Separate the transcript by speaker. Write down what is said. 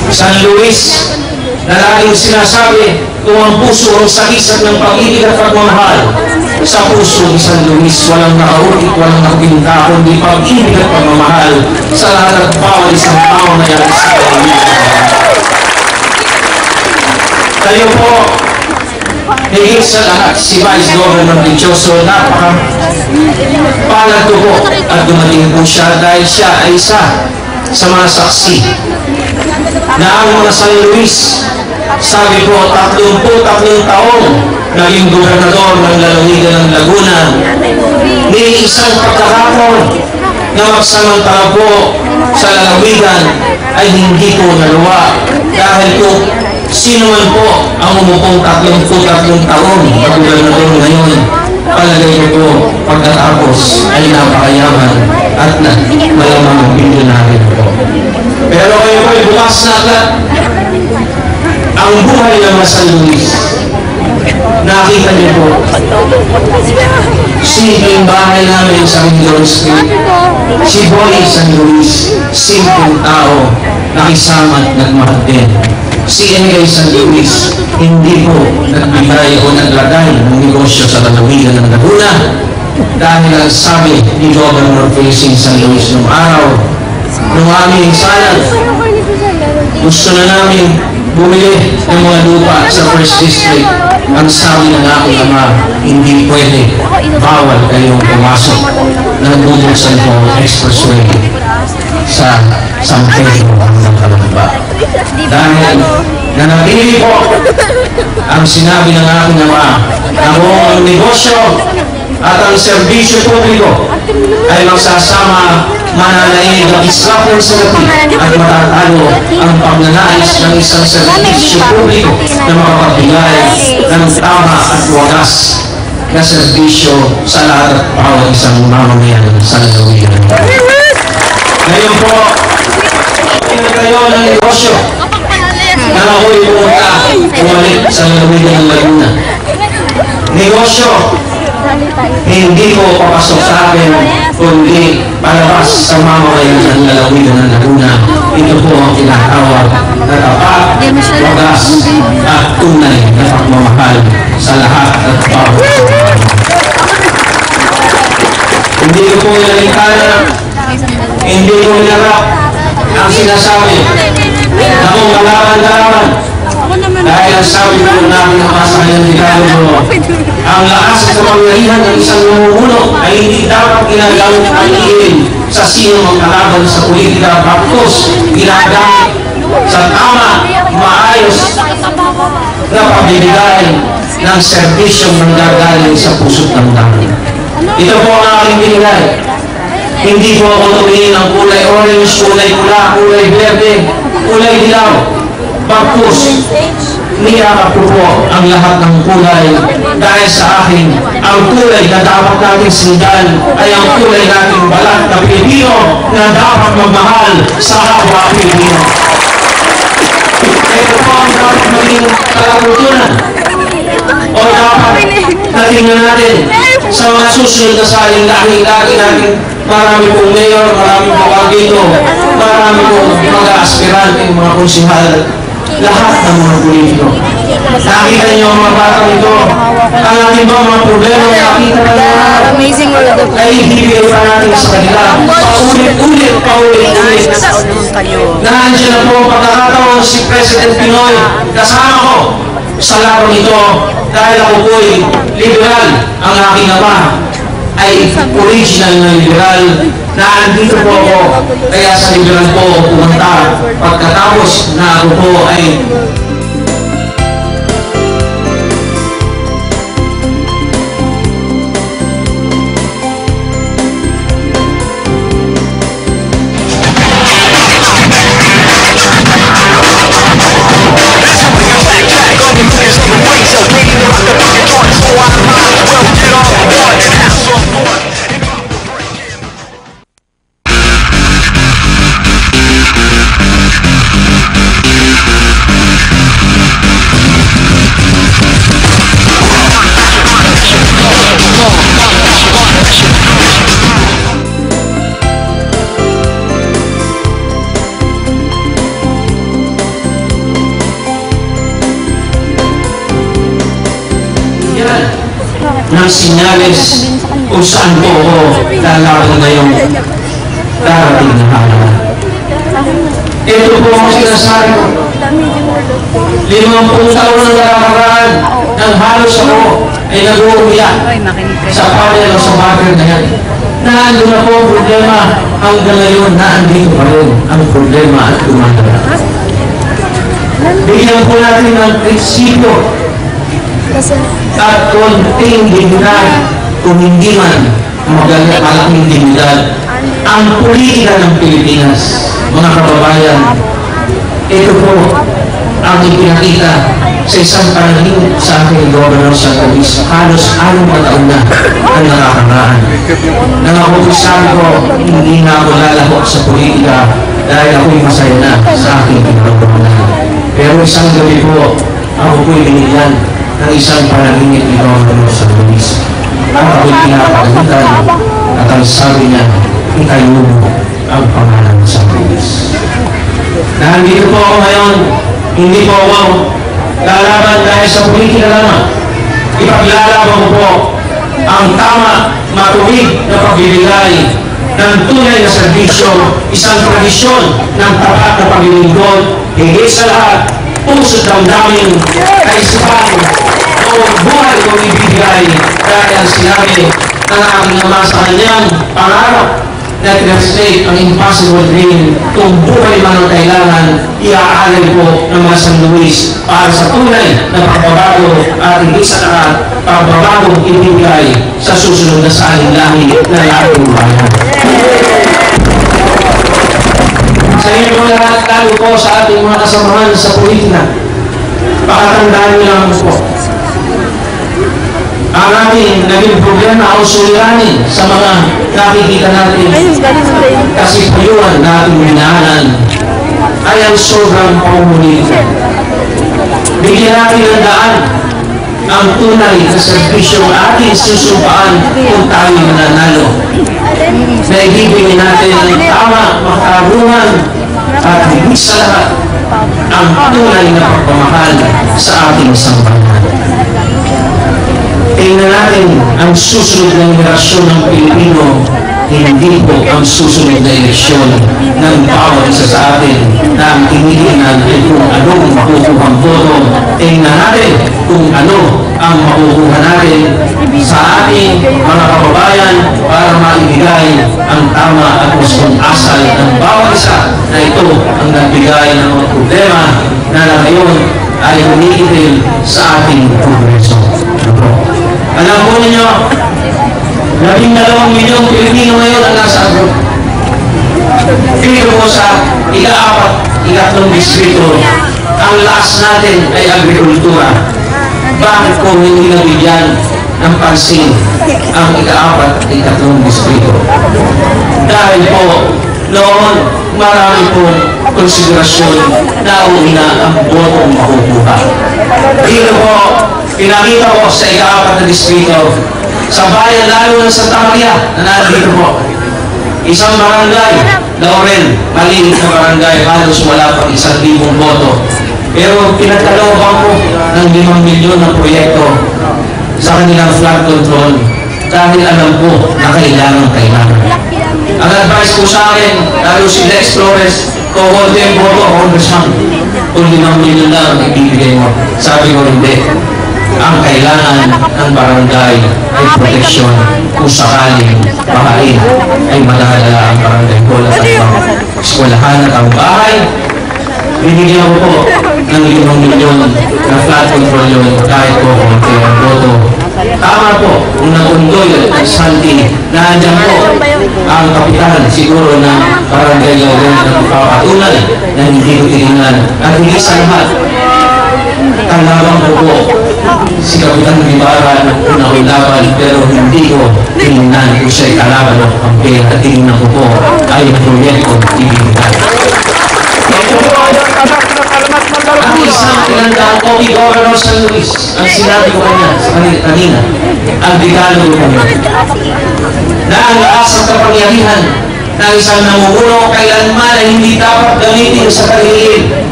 Speaker 1: San Luis, na laging sinasabi, kung ang puso ang sakisat ng pag-ibig at pagmamahal, sa puso ni San Luis, walang nakaukit, walang nakapinta, kundi pag-ibig at pagmamahal sa lahat at bawat isang tao na yan sa kaibigan. Kayo po, higit sa lahat, si Vice Governor Dichoso, napaka-palad ko po at dumating po siya dahil siya ay isa sa mga saksi na ang mga San Luis, sabi po, 33 taong naging gobernador ng lalawigan ng Laguna, ni isang pagkakataon na magsamantala po sa lalawigan ay hindi po naluwa dahil po sino man po ang umupong 33 taon na gobernador ngayon, palagay ko po pagkatapos ay napakayaman at malamang bilyonaryo po. Pero kayo po ay bukas na agad ang buhay ng mga San Luis. Nakita niyo po, simpleng bahay namin sa Mindoro Street, si Boy San Luis, simpleng tao, nakisama at nagmahal din. Si Engay San Luis, hindi po nagbigay o naglagay ng negosyo sa lalawigan ng Laguna dahil ang sabi ni Governor Feliciano San Luis noong araw, nung aming salat, gusto na namin bumili ng mga lupa sa First District. Ang sabi ng aking ama, hindi pwede, bawal kayong pumasok ng bubuksan po expressway sa San Pedro ng Calamba. Dahil nanatili po ang sinabi ng aking ama na kung ang negosyo at ang serbisyo publiko ay magsasama, mananaig ang disruptor sa lapi at matatalo ang pagnanais ng isang serbisyo publiko na makapagbigay ng tama at wagas na serbisyo sa lahat at bawat isang mamamayan sa lalawigan. Ngayon po, kayo ng negosyo na ako'y pumunta umalik sa lalawigan ng Laguna. Negosyo, hindi ko papasok sa akin kundi palabas sa mamamayan ng lalawigan ng Laguna. Ito po ang tinatawag na tapat, wagas at tunay na pagmamahal sa lahat at bawat. Hindi ko po nalintana, hindi ko nilarap ang sinasabi na kung malaman-laman dahil ang sabi ko namin ang kasayan ni Carlo, ang lakas at kapangyarihan ng isang namumuno ay hindi dapat ginagamit ang iin sa sino ang kalaban sa politika, bakos ginagamit sa tama, maayos na pabibigay ng serbisyong nanggagaling sa puso't ng dami. Ito po ang aking binigay. Hindi po ako tumingin ng kulay orange, kulay pula, kulay verde, kulay dilaw. Bakos, niyakap ko po ang lahat ng kulay dahil sa akin, ang kulay na dapat natin sindan ay ang kulay nating balat na Pilipino na dapat magmahal sa kapwa Pilipino. Ito po ang dapat maging kalabutunan o dapat natingnan natin sa mga susunod na saling lagi-lagi natin. Marami pong mayor, marami pong kagito, marami pong mga aspirante, mga konsihal, lahat ng mga politiko. Nakita niyo ang mga batang ito, ang ating ba mga problema na nakita na naman ay ibibigay pa natin sa kanila. Paulit-ulit. Nandiyan na po pagkakataon si President Pinoy, kasama ko sa larong ito dahil ako po'y liberal, ang aking ama ay original na liberal na andito po ako, kaya sa liberal po pumunta pagkatapos na ako po ay sinyales kung saan po ako lalaban ngayong darating na halaman. Ito po ang sinasabi ko. 50 taon na nakakaraan nang halos ako ay nag-uumiyak sa panel o sa bagay na yan. Naandun na po ang problema hanggang ngayon, naandito pa rin ang problema at gumagana. Bigyan po natin ng prinsipyo at konting dignidad, kung hindi man malaking dignidad, ang politika ng Pilipinas. Mga kababayan, ito po ang ipinakita sa isang panahing sa aking Governor Santa Luis. Halos 6 taon na ang nakakaraan. Nangako sabi ko, hindi na ako lalahok sa politika dahil ako'y masaya na sa aking pinagpapanahan. Pero isang gabi po, ako po'y binigyan ng isang panahingit ni Governor Santa Luis. At ako'y pinapagalitan at ang sabi niya, itayo mo ang pangalan ng Santa Luis. Nandito po ako ngayon, hindi po ako lalaban dahil sa politika lamang. Ipaglalaban ko po ang tama, matuwid na pagbibigay ng tunay na serbisyo, isang tradisyon ng tapat na paglilingkod, higit sa lahat, puso't damdamin, kaisipan, o buhay kong ibibigay dahil ang sinabi ng aking ama sa kanyang pangarap na translate ang impossible dream. Kung buhay man ang kailangan, iaalay po ng mga San Luis para sa tunay na pagbabago at higit sa lahat, pagbabagong ibigay sa susunod na saling-lahi na ating bayan. Sa inyo mga lahat, lalo po sa ating mga kasamahan sa politika, pakatandaan niyo lang po, ang ating naging problema o suliranin sa mga nakikita natin kasi payuhan na ating minaanan ay ang sobrang pamumulitan. Bigyan natin ng daan ang tunay na serbisyong ating susumpaan kung tayo mananalo. Naibibigyan natin ng tama, makarungan at higit sa lahat ang tunay na pagpamahal sa ating sambahan. Tingnan natin ang susunod na henerasyon ng Pilipino, hindi po ang susunod na eleksyon ng bawat isa sa atin na ang tinitingnan ay kung anong makukuhang boto. Tingnan natin kung ano ang makukuha natin sa ating mga kababayan para maibigay ang tama at gustong asal ng bawat isa na ito ang nagbigay ng mga problema na ngayon ay humihitil sa ating progreso. Alam po ninyo, 12 milyong Pilipino ngayon ang nasa abroad. Pero po sa ika-3 distrito, ang lakas natin ay agrikultura. Bakit po hindi nabigyan ng pansin ang ika-3 distrito? Dahil po, noon, marami pong konsiderasyon na una ang botong makukuha. Dito po, pinakita ko sa ika-4 na distrito, sa bayan lalo na sa Tamaria na nandito po. Isang barangay, Laurel, maliit na barangay, halos wala pang 1,000 boto. Pero pinagkalooban ko ng 5 milyon na proyekto sa kanilang flood control dahil alam ko na kailangan. Ang advice ko sa akin, lalo si Lex Flores, kukunti ang boto, congressman. Kung 5 milyon lang ang ibibigay mo. Sabi ko hindi. Ang kailangan ng barangay ay proteksyon kung sakaling makain ay madadala ang barangay ko at ang eskwelahan at ang bahay. Binigyan ko po ng 5 milyon na flood control yun kahit po konti ang boto. Tama po, kung nag-undoy at Santi, nandiyan po ang kapitan siguro ng barangay Laurel na magpapatunay na hindi ko tinignan at hindi sa lahat. Kalaban ko po si Kapitan Rivara na unang laban pero hindi ko tinignan kung siya'y kalaban o kampel at tinignan ko po ay proyekto ibigay. Ang isang tinandaan ko kay Governor San Luis, ang sinabi ko kanya sa kanina, ang bigalo ko kanya, na ang lakas ng kapangyarihan ng isang namumuno kailanman ay hindi dapat gamitin sa pagiging